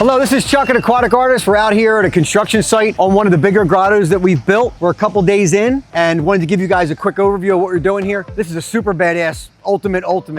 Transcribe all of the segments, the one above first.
Hello, this is Chuck, an aquatic artist. We're out here at a construction site on one of the bigger grottos that we've built. We're a couple days in and wanted to give you guys a quick overview of what we're doing here. This is a super badass,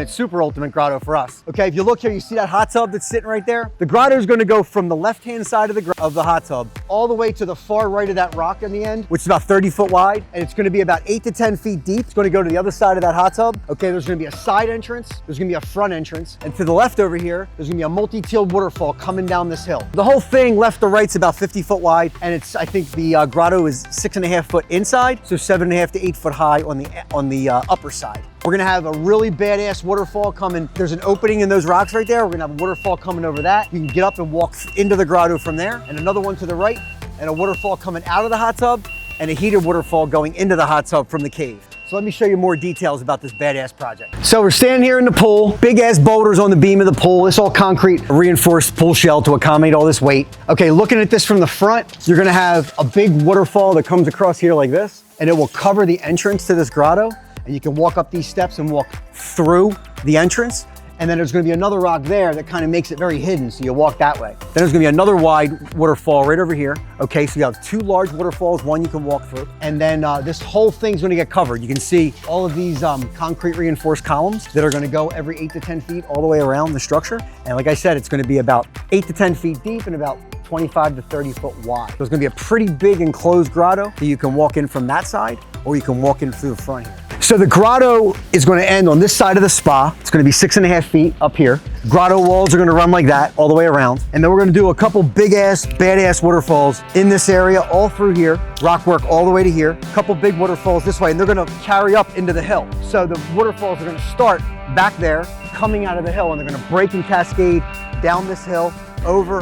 super ultimate grotto for us. Okay, if you look here, you see that hot tub that's sitting right there? The grotto is gonna go from the left-hand side of the hot tub all the way to the far right of that rock in the end, which is about 30 foot wide, and it's gonna be about 8 to 10 feet deep. It's gonna go to the other side of that hot tub. Okay, there's gonna be a side entrance, there's gonna be a front entrance, and to the left over here, there's gonna be a multi-tiered waterfall coming down this hill. The whole thing left to right's about 50 foot wide, and I think the grotto is 6.5 foot inside, so 7.5 to 8 foot high on the upper side. We're gonna have a really badass waterfall coming. There's an opening in those rocks right there. We're gonna have a waterfall coming over that. You can get up and walk into the grotto from there, and another one to the right, and a waterfall coming out of the hot tub, and a heated waterfall going into the hot tub from the cave. So let me show you more details about this badass project. So we're standing here in the pool, big ass boulders on the beam of the pool. It's all concrete reinforced pool shell to accommodate all this weight. Okay, looking at this from the front, you're gonna have a big waterfall that comes across here like this, and it will cover the entrance to this grotto. And you can walk up these steps and walk through the entrance. And then there's gonna be another rock there that kind of makes it very hidden, so you walk that way. Then there's gonna be another wide waterfall right over here. Okay, so you have two large waterfalls, one you can walk through. And then this whole thing's gonna get covered. You can see all of these concrete reinforced columns that are gonna go every 8 to 10 feet all the way around the structure. And like I said, it's gonna be about 8 to 10 feet deep and about 25 to 30 foot wide. So it's gonna be a pretty big enclosed grotto that you can walk in from that side, or you can walk in through the front here. So the grotto is going to end on this side of the spa. It's going to be 6.5 feet up here. Grotto walls are going to run like that all the way around. And then we're going to do a couple big ass, badass waterfalls in this area, all through here. Rock work all the way to here. A couple big waterfalls this way, and they're going to carry up into the hill. So the waterfalls are going to start back there, coming out of the hill, and they're going to break and cascade down this hill, over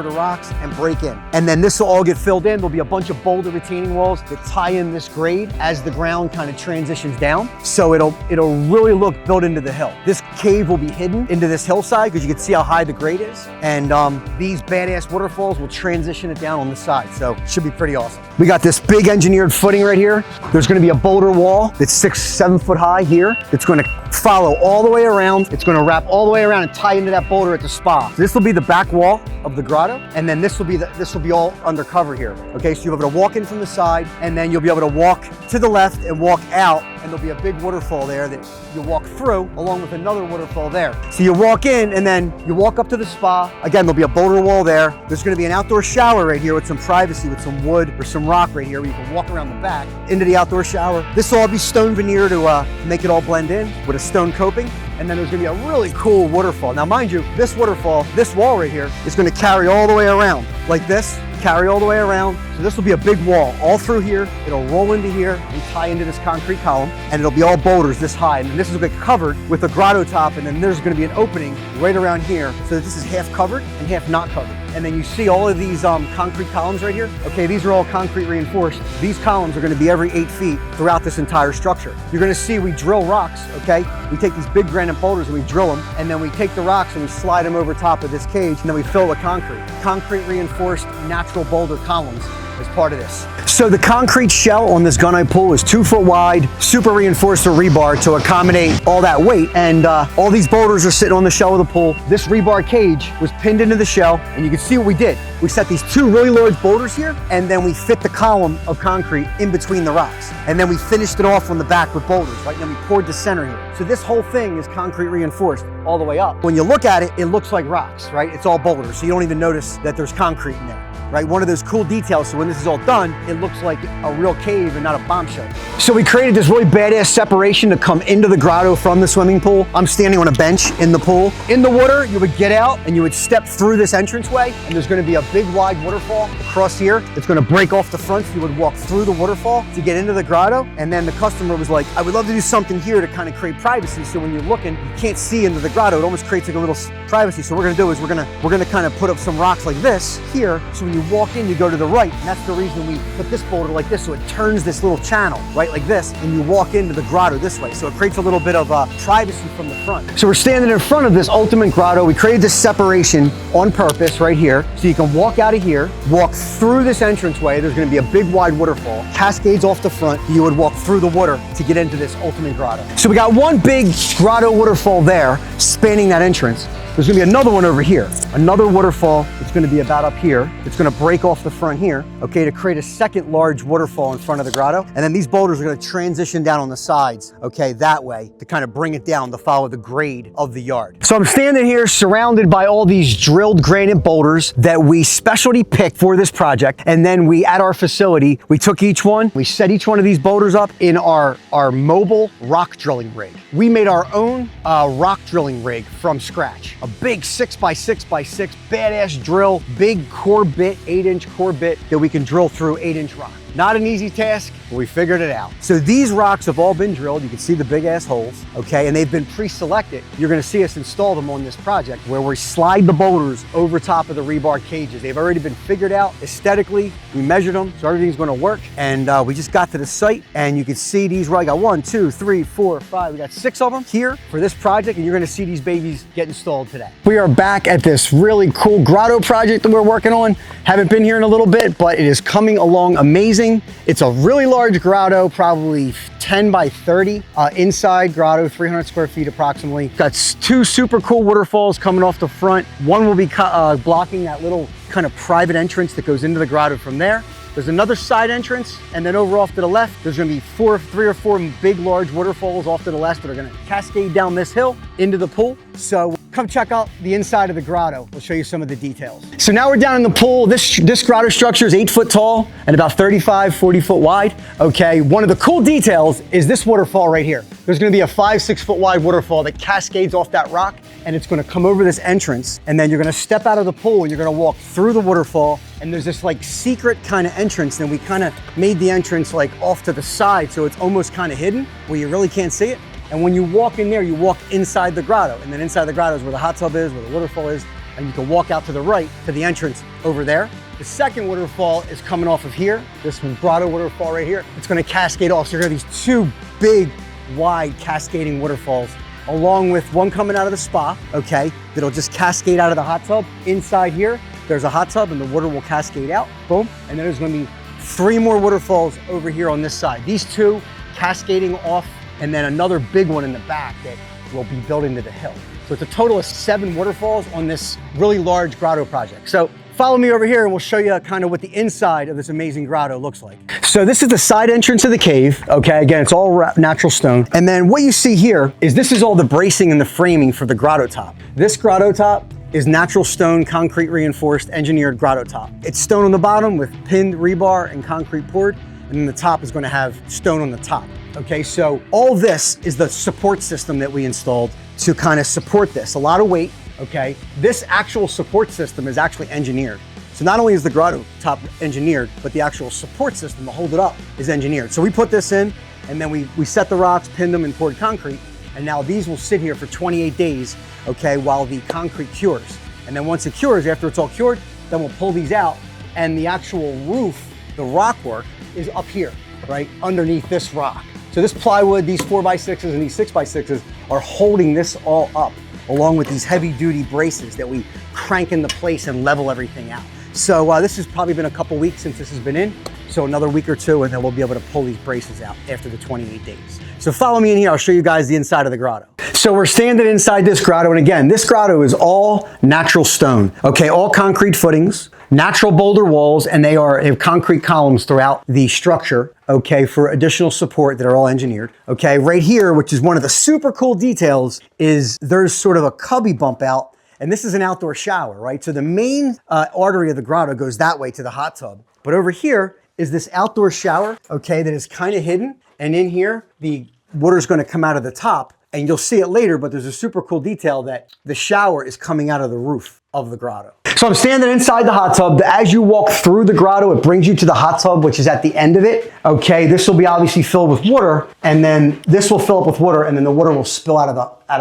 the rocks, and break in. And then this will all get filled in. There'll be a bunch of boulder retaining walls that tie in this grade as the ground kind of transitions down. So it'll really look built into the hill. This cave will be hidden into this hillside because you can see how high the grade is. And these badass waterfalls will transition it down on the side. So it should be pretty awesome. We got this big engineered footing right here. There's gonna be a boulder wall that's 6, 7 foot high here. It's gonna follow all the way around. It's gonna wrap all the way around and tie into that boulder at the spa. So this will be the back wall of the grotto, and then this will be all undercover here. Okay, so you'll be able to walk in from the side, and then you'll be able to walk to the left and walk out, and there'll be a big waterfall there that you walk through, along with another waterfall there. So you walk in, and then you walk up to the spa. Again, there'll be a boulder wall there. There's gonna be an outdoor shower right here with some privacy, with some wood or some rock right here where you can walk around the back into the outdoor shower. This will all be stone veneer to make it all blend in with a stone coping. And then there's gonna be a really cool waterfall. Now mind you, this waterfall, this wall right here, is gonna carry all the way around, like this, carry all the way around. So this will be a big wall all through here. It'll roll into here and tie into this concrete column, and it'll be all boulders this high. And this is gonna get covered with a grotto top, and then there's gonna be an opening right around here. So that this is half covered and half not covered. And then you see all of these concrete columns right here. Okay, these are all concrete reinforced. These columns are gonna be every 8 feet throughout this entire structure. You're gonna see we drill rocks, okay? We take these big granite boulders and we drill them, and then we take the rocks and we slide them over top of this cage, and then we fill it with concrete. Concrete reinforced natural boulder columns as part of this. So the concrete shell on this gunite pool is 2 foot wide, super reinforced with rebar to accommodate all that weight. And all these boulders are sitting on the shell of the pool. This rebar cage was pinned into the shell, and you can see what we did. We set these 2 really large boulders here, and then we fit the column of concrete in between the rocks. And then we finished it off on the back with boulders, right? And then we poured the center here. So this whole thing is concrete reinforced all the way up. When you look at it, it looks like rocks, right? It's all boulders, so you don't even notice that there's concrete in there. Right, one of those cool details, so when this is all done, it looks like a real cave and not a bomb shelter. So we created this really badass separation to come into the grotto from the swimming pool. I'm standing on a bench in the pool. In the water, you would get out and you would step through this entranceway, and there's gonna be a big wide waterfall across here. It's gonna break off the front, so you would walk through the waterfall to get into the grotto. And then the customer was like, I would love to do something here to kind of create privacy, so when you're looking, you can't see into the grotto. It almost creates like a little privacy. So what we're gonna do is we're gonna kind of put up some rocks like this here, so when you walk in, you go to the right, and that's the reason we put this boulder like this, so it turns this little channel, right, like this, and you walk into the grotto this way. So it creates a little bit of privacy from the front. So we're standing in front of this ultimate grotto. We created this separation on purpose right here, so you can walk out of here, walk through this entranceway. There's gonna be a big wide waterfall, cascades off the front. You would walk through the water to get into this ultimate grotto. So we got one big grotto waterfall there, spanning that entrance. There's gonna be another one over here, another waterfall with is going to be about up here. It's going to break off the front here, okay, to create a second large waterfall in front of the grotto. And then these boulders are going to transition down on the sides, okay, that way to kind of bring it down to follow the grade of the yard. So I'm standing here surrounded by all these drilled granite boulders that we specialty picked for this project. And then we, at our facility, we took each one, we set each one of these boulders up in our mobile rock drilling rig. We made our own rock drilling rig from scratch. A big 6x6x6 badass drill, big core bit, 8-inch core bit that we can drill through 8-inch rock. Not an easy task, but we figured it out. So these rocks have all been drilled. You can see the big ass holes, okay? And they've been pre-selected. You're gonna see us install them on this project where we slide the boulders over top of the rebar cages. They've already been figured out aesthetically. We measured them, so everything's gonna work. And we just got to the site and you can see these, I got 1, 2, 3, 4, 5, we got 6 of them here for this project, and you're gonna see these babies get installed today. We are back at this really cool grotto project that we're working on. Haven't been here in a little bit, but it is coming along amazing. It's a really large grotto, probably 10 by 30 inside grotto, 300 square feet approximately. Got 2 super cool waterfalls coming off the front. One will be blocking that little kind of private entrance that goes into the grotto from there. There's another side entrance, and then over off to the left, there's gonna be 3 or 4 big, large waterfalls off to the left that are gonna cascade down this hill into the pool. So come check out the inside of the grotto. We'll show you some of the details. So now we're down in the pool. This grotto structure is 8 foot tall and about 35, 40 foot wide. Okay, one of the cool details is this waterfall right here. There's gonna be a 5, 6 foot wide waterfall that cascades off that rock, and it's gonna come over this entrance, and then you're gonna step out of the pool and you're gonna walk through the waterfall, and there's this like secret kind of entrance, and we kind of made the entrance like off to the side so it's almost kind of hidden where you really can't see it. And when you walk in there, you walk inside the grotto, and then inside the grotto is where the hot tub is, where the waterfall is, and you can walk out to the right to the entrance over there. The second waterfall is coming off of here, this grotto waterfall right here. It's gonna cascade off. So you're gonna have these 2 big, wide cascading waterfalls, along with one coming out of the spa, okay, that'll just cascade out of the hot tub. Inside here, there's a hot tub and the water will cascade out, boom. And then there's gonna be 3 more waterfalls over here on this side. These 2 cascading off, and then another big one in the back that will be built into the hill. So it's a total of 7 waterfalls on this really large grotto project. So follow me over here and we'll show you kind of what the inside of this amazing grotto looks like. So this is the side entrance of the cave. Okay, again, it's all natural stone. And then what you see here is this is all the bracing and the framing for the grotto top. This grotto top is natural stone, concrete reinforced, engineered grotto top. It's stone on the bottom with pinned rebar and concrete poured, and then the top is gonna have stone on the top. Okay, so all this is the support system that we installed to kind of support this. A lot of weight, okay? This actual support system is actually engineered. So not only is the grotto top engineered, but the actual support system to hold it up is engineered. So we put this in, and then we set the rocks, pinned them, and poured concrete. And now these will sit here for 28 days, okay, while the concrete cures. And then once it cures, after it's all cured, then we'll pull these out, and the actual roof, the rock work, is up here, right, underneath this rock. So this plywood, these 4x6s and these 6x6s are holding this all up, along with these heavy duty braces that we crank into place and level everything out. So this has probably been a couple weeks since this has been in. So another week or 2 and then we'll be able to pull these braces out after the 28 days. So follow me in here, I'll show you guys the inside of the grotto. So we're standing inside this grotto, and again, this grotto is all natural stone, okay? All concrete footings, natural boulder walls, and they have concrete columns throughout the structure, okay, for additional support that are all engineered, okay? Right here, which is one of the super cool details, is there's sort of a cubby bump out, and this is an outdoor shower, right? So the main artery of the grotto goes that way to the hot tub, but over here is this outdoor shower, okay, that is kind of hidden, and in here, the water's gonna come out of the top, and you'll see it later, but there's a super cool detail that the shower is coming out of the roof of the grotto. So I'm standing inside the hot tub. As you walk through the grotto, it brings you to the hot tub, which is at the end of it. Okay, this will be obviously filled with water, and then this will fill up with water, and then the water will spill out of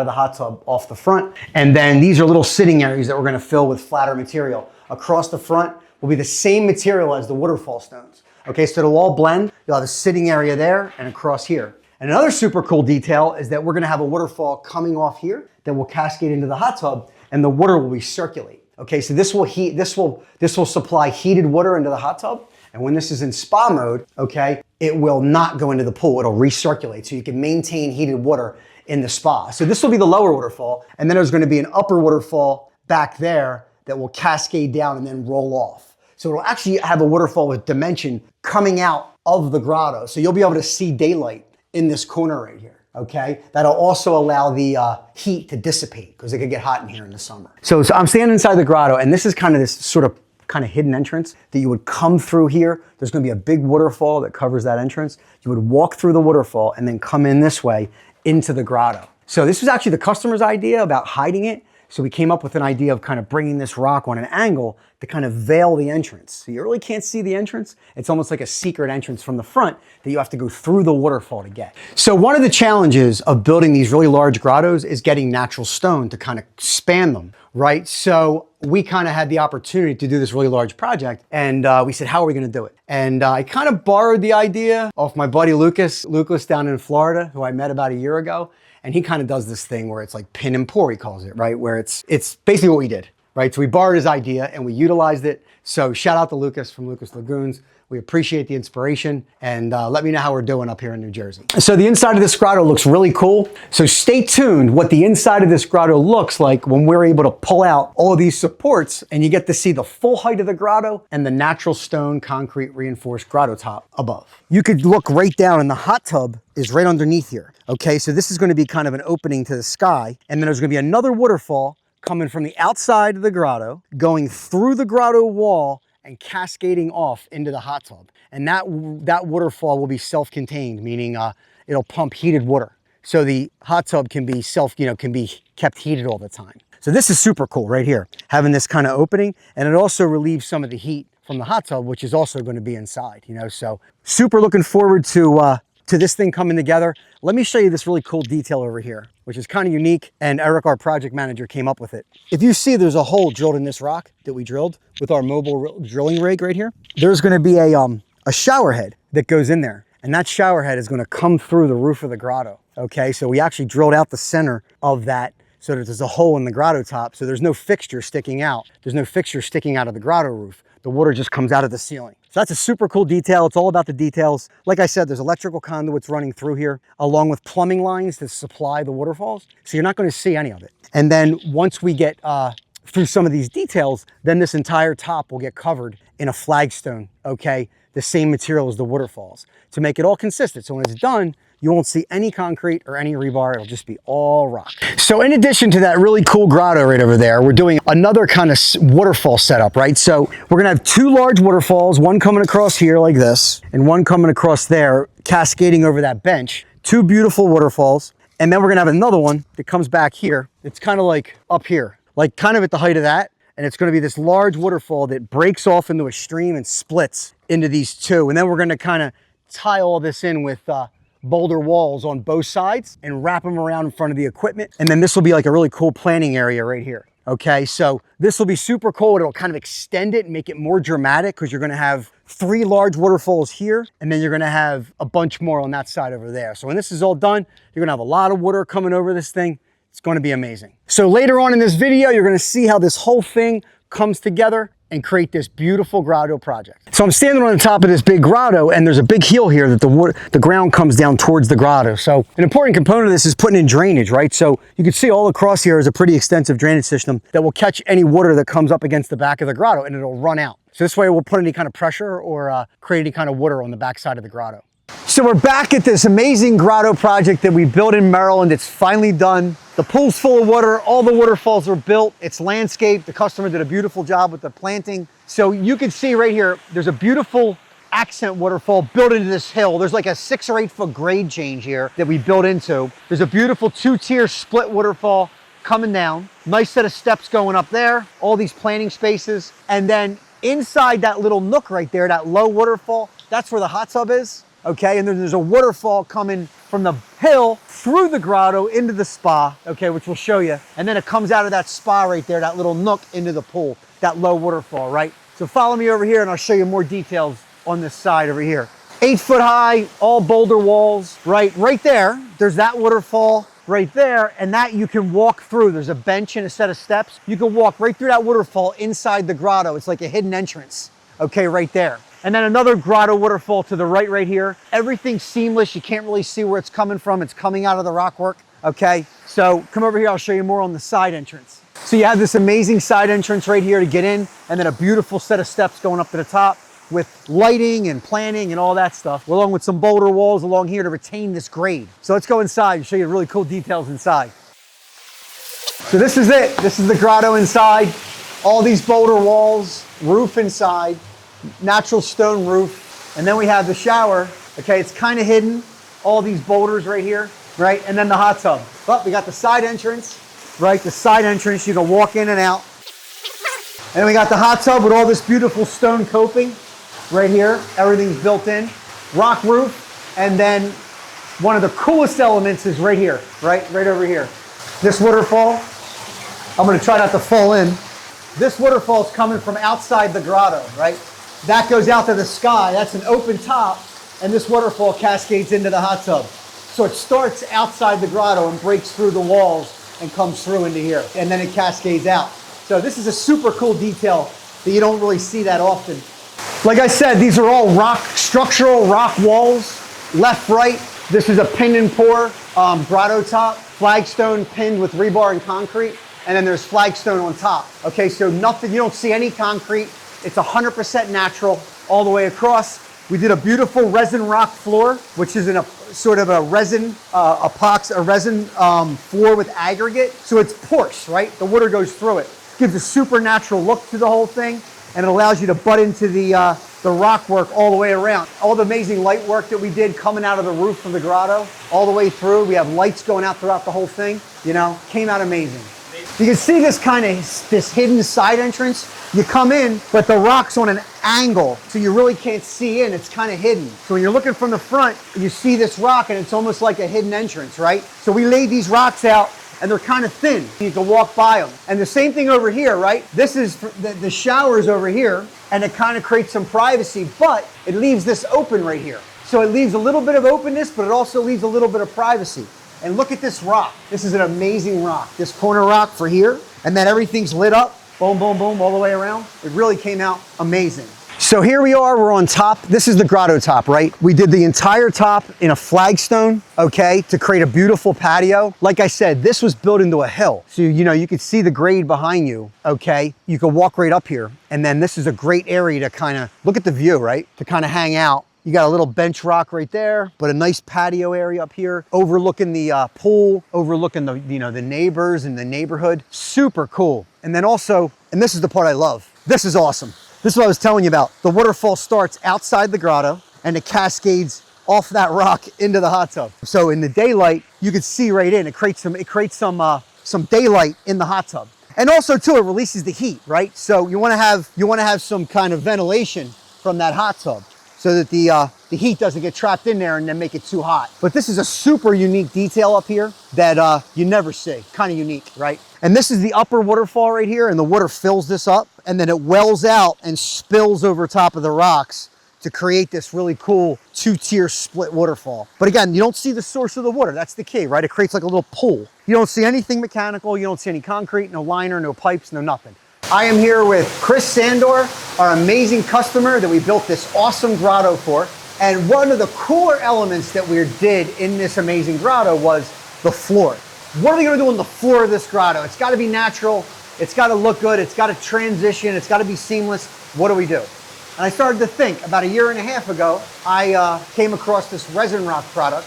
the hot tub off the front. And then these are little sitting areas that we're gonna fill with flatter material. Across the front will be the same material as the waterfall stones. Okay, so it'll all blend. You'll have a sitting area there and across here. And another super cool detail is that we're gonna have a waterfall coming off here that will cascade into the hot tub, and the water will recirculate. Okay, so this will supply heated water into the hot tub, and when this is in spa mode, okay, it will not go into the pool, it'll recirculate, so you can maintain heated water in the spa. So this will be the lower waterfall, and then there's gonna be an upper waterfall back there that will cascade down and then roll off. So it'll actually have a waterfall with dimension coming out of the grotto. So you'll be able to see daylight in this corner right here. Okay, that'll also allow the heat to dissipate because it could get hot in here in the summer. So I'm standing inside the grotto, and this is kind of this sort of hidden entrance that you would come through here. There's going to be a big waterfall that covers that entrance. You would walk through the waterfall and then come in this way into the grotto. So this was actually the customer's idea about hiding it. So we came up with an idea of kind of bringing this rock on an angle to kind of veil the entrance. So you really can't see the entrance. It's almost like a secret entrance from the front that you have to go through the waterfall to get. So one of the challenges of building these really large grottos is getting natural stone to kind of span them, right? So we kind of had the opportunity to do this really large project, and we said, how are we gonna do it? And I kind of borrowed the idea off my buddy Lucas down in Florida, who I met about a year ago. And he kind of does this thing where it's like pin and pour, he calls it, right? Where it's basically what we did, right? So we borrowed his idea and we utilized it. So shout out to Lucas from Lucas Lagoons. We appreciate the inspiration, and let me know how we're doing up here in New Jersey. So the inside of this grotto looks really cool. So stay tuned what the inside of this grotto looks like when we're able to pull out all of these supports and you get to see the full height of the grotto and the natural stone concrete reinforced grotto top above. You could look right down, and the hot tub is right underneath here. Okay, so this is going to be kind of an opening to the sky, and then there's going to be another waterfall coming from the outside of the grotto, going through the grotto wall and cascading off into the hot tub. And that waterfall will be self-contained, meaning it'll pump heated water. So the hot tub can be can be kept heated all the time. So this is super cool right here, having this kind of opening, and it also relieves some of the heat from the hot tub, which is also going to be inside, so super looking forward to this thing coming together. Let me show you this really cool detail over here, which is kind of unique, and Eric, our project manager, came up with it. If you see, there's a hole drilled in this rock that we drilled with our mobile drilling rig right here. There's going to be a shower head that goes in there, and that shower head is going to come through the roof of the grotto. Okay, so we actually drilled out the center of that so that there's a hole in the grotto top, so there's no fixture sticking out. There's no fixture sticking out of the grotto roof. The water just comes out of the ceiling. So that's a super cool detail. It's all about the details. Like I said, there's electrical conduits running through here, along with plumbing lines to supply the waterfalls. So you're not going to see any of it. And then once we get through some of these details, then this entire top will get covered in a flagstone, okay? The same material as the waterfalls to make it all consistent. So when it's done, you won't see any concrete or any rebar. It'll just be all rock. So in addition to that really cool grotto right over there, we're doing another kind of waterfall setup, right? So we're gonna have two large waterfalls, one coming across here like this, and one coming across there, cascading over that bench. Two beautiful waterfalls. And then we're gonna have another one that comes back here. It's kind of like up here, like kind of at the height of that. And it's gonna be this large waterfall that breaks off into a stream and splits into these two. And then we're gonna kind of tie all this in with boulder walls on both sides and wrap them around in front of the equipment. And then this will be like a really cool planning area right here. Okay, so this will be super cool. It'll kind of extend it and make it more dramatic because you're gonna have three large waterfalls here, and then you're gonna have a bunch more on that side over there. So when this is all done, you're gonna have a lot of water coming over this thing. It's gonna be amazing. So later on in this video, you're gonna see how this whole thing comes together and create this beautiful grotto project. So I'm standing on the top of this big grotto, and there's a big hill here that the ground comes down towards the grotto. So an important component of this is putting in drainage, right? So you can see all across here is a pretty extensive drainage system that will catch any water that comes up against the back of the grotto, and it'll run out. So this way it won't put any kind of pressure or create any kind of water on the back side of the grotto. So we're back at this amazing grotto project that we built in Maryland. It's finally done. The pool's full of water. All the waterfalls are built. It's landscaped. The customer did a beautiful job with the planting. So you can see right here, there's a beautiful accent waterfall built into this hill. There's like a 6 or 8 foot grade change here that we built into. There's a beautiful 2-tier split waterfall coming down. Nice set of steps going up there. All these planting spaces. And then inside that little nook right there, that low waterfall, that's where the hot tub is. Okay, and then there's a waterfall coming from the hill through the grotto into the spa, okay, which we'll show you. And then it comes out of that spa right there, that little nook into the pool, that low waterfall, right? So follow me over here and I'll show you more details on this side over here. 8 foot high, all boulder walls, right? Right there, there's that waterfall right there, and that you can walk through. There's a bench and a set of steps. You can walk right through that waterfall inside the grotto. It's like a hidden entrance, okay, right there. And then another grotto waterfall to the right here. Everything's seamless. You can't really see where it's coming from. It's coming out of the rock work, okay? So come over here, I'll show you more on the side entrance. So you have this amazing side entrance right here to get in, and then a beautiful set of steps going up to the top with lighting and planning and all that stuff, along with some boulder walls along here to retain this grade. So let's go inside and show you really cool details inside. So this is it. This is the grotto inside. All these boulder walls, roof inside, natural stone roof. And then we have the shower. Okay, it's kind of hidden. All these boulders right here, right? And then the hot tub. But we got the side entrance, right? The side entrance, you can walk in and out. And then we got the hot tub with all this beautiful stone coping right here. Everything's built in. Rock roof. And then one of the coolest elements is right here, right over here. This waterfall, I'm gonna try not to fall in. This waterfall is coming from outside the grotto, right? That goes out to the sky. That's an open top. And this waterfall cascades into the hot tub. So it starts outside the grotto and breaks through the walls and comes through into here. And then it cascades out. So this is a super cool detail that you don't really see that often. Like I said, these are all rock, structural rock walls, left, right. This is a pin and pour grotto top, flagstone pinned with rebar and concrete. And then there's flagstone on top. Okay, so nothing, you don't see any concrete. It's 100% natural all the way across. We did a beautiful resin rock floor, which is in a sort of a resin floor with aggregate. So it's porous, right? The water goes through it. Gives a super natural look to the whole thing, and it allows you to butt into the rock work all the way around. All the amazing light work that we did coming out of the roof of the grotto, all the way through. We have lights going out throughout the whole thing, you know, came out amazing. You can see this this hidden side entrance. You come in, but the rock's on an angle, so you really can't see in. It's kind of hidden. So when you're looking from the front, you see this rock, and it's almost like a hidden entrance, right? So we laid these rocks out, and they're kind of thin. You can walk by them. And the same thing over here, right? This is the showers over here, and it kind of creates some privacy, but it leaves this open right here. So it leaves a little bit of openness, but it also leaves a little bit of privacy. And look at this rock. This is an amazing rock. This corner rock for here, and then everything's lit up. Boom, boom, boom, all the way around. It really came out amazing. So here we are, we're on top. This is the grotto top, right? We did the entire top in a flagstone, okay, to create a beautiful patio. Like I said, this was built into a hill. So, you know, you could see the grade behind you, okay? You could walk right up here. And then this is a great area to kind of, look at the view, right? To kind of hang out. You got a little bench rock right there, but a nice patio area up here, overlooking the pool, overlooking the, you know, the neighbors and the neighborhood. Super cool. And then also, and this is the part I love. This is awesome. This is what I was telling you about. The waterfall starts outside the grotto and it cascades off that rock into the hot tub. So in the daylight, you could see right in. It creates some daylight in the hot tub. And also too, it releases the heat, right? So you want to have some kind of ventilation from that hot tub, so that the heat doesn't get trapped in there and then make it too hot. But this is a super unique detail up here that you never see. Kind of unique, right? And this is the upper waterfall right here, and the water fills this up, and then it wells out and spills over top of the rocks to create this really cool two-tier split waterfall. But again, you don't see the source of the water. That's the key, right? It creates like a little pool. You don't see anything mechanical. You don't see any concrete, no liner, no pipes, no nothing. I am here with Chris Sandor, our amazing customer that we built this awesome grotto for. And one of the cooler elements that we did in this amazing grotto was the floor. What are we gonna do on the floor of this grotto? It's gotta be natural, it's gotta look good, it's gotta transition, it's gotta be seamless. What do we do? And I started to think, about 1.5 years ago, I came across this resin rock product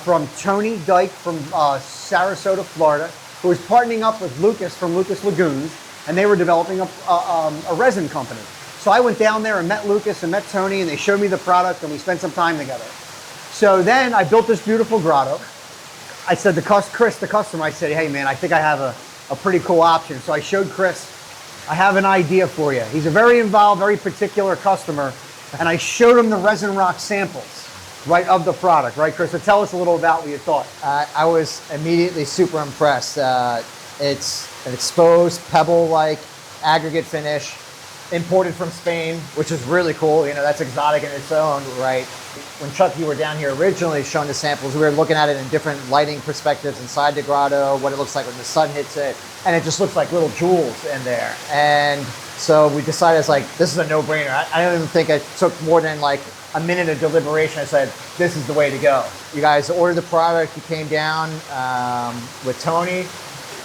from Tony Dyke from Sarasota, Florida, who was partnering up with Lucas from Lucas Lagoons, and they were developing a resin company. So I went down there and met Lucas and met Tony, and they showed me the product, and we spent some time together. So then I built this beautiful grotto. I said to Chris, the customer, I said, hey man, I think I have a pretty cool option. So I showed Chris, I have an idea for you. He's a very involved, very particular customer, and I showed him the resin rock samples, right, of the product, right, Chris? So tell us a little about what you thought. I was immediately super impressed. It's an exposed pebble-like aggregate finish, imported from Spain, which is really cool. You know, that's exotic in its own right. When Chuck, you were down here originally showing the samples, we were looking at it in different lighting perspectives inside the grotto, what it looks like when the sun hits it, and it just looks like little jewels in there. And so we decided, it's like, this is a no-brainer. I don't even think it took more than like a minute of deliberation. I said, this is the way to go. You guys ordered the product, you came down with Tony.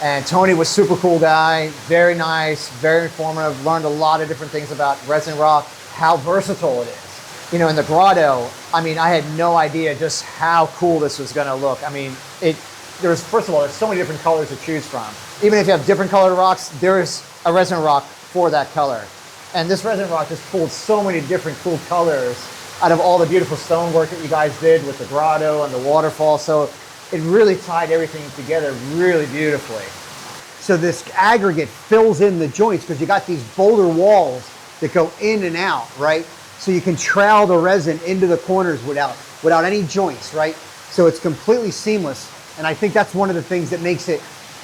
And Tony was super cool guy, very nice, very informative, learned a lot of different things about resin rock, how versatile it is. You know, in the grotto, I mean, I had no idea just how cool this was gonna look. I mean, first of all, there's so many different colors to choose from. Even if you have different colored rocks, there's a resin rock for that color. And this resin rock just pulled so many different cool colors out of all the beautiful stonework that you guys did with the grotto and the waterfall. So it really tied everything together really beautifully. So this aggregate fills in the joints because you got these boulder walls that go in and out, right? So you can trowel the resin into the corners without any joints, right? So it's completely seamless. And I think that's one of the things that makes it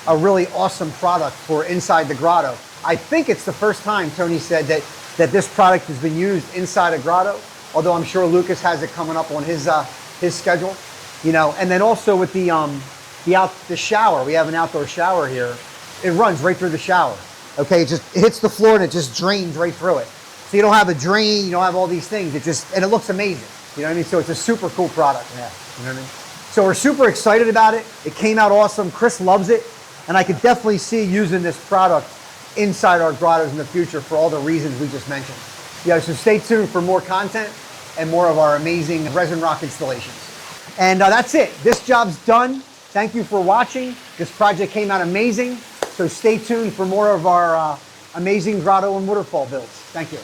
a really awesome product for inside the grotto. I think it's the first time Tony said that this product has been used inside a grotto, although I'm sure Lucas has it coming up on his schedule. You know, and then also with the shower, we have an outdoor shower here. It runs right through the shower. Okay, it hits the floor and it just drains right through it. So you don't have a drain, you don't have all these things. And it looks amazing. You know what I mean? So it's a super cool product. Yeah. You know what I mean? So we're super excited about it. It came out awesome. Chris loves it, and I could definitely see using this product inside our grottos in the future for all the reasons we just mentioned. Yeah, so stay tuned for more content and more of our amazing resin rock installations. And that's it. This job's done. Thank you for watching. This project came out amazing. So stay tuned for more of our amazing grotto and waterfall builds. Thank you.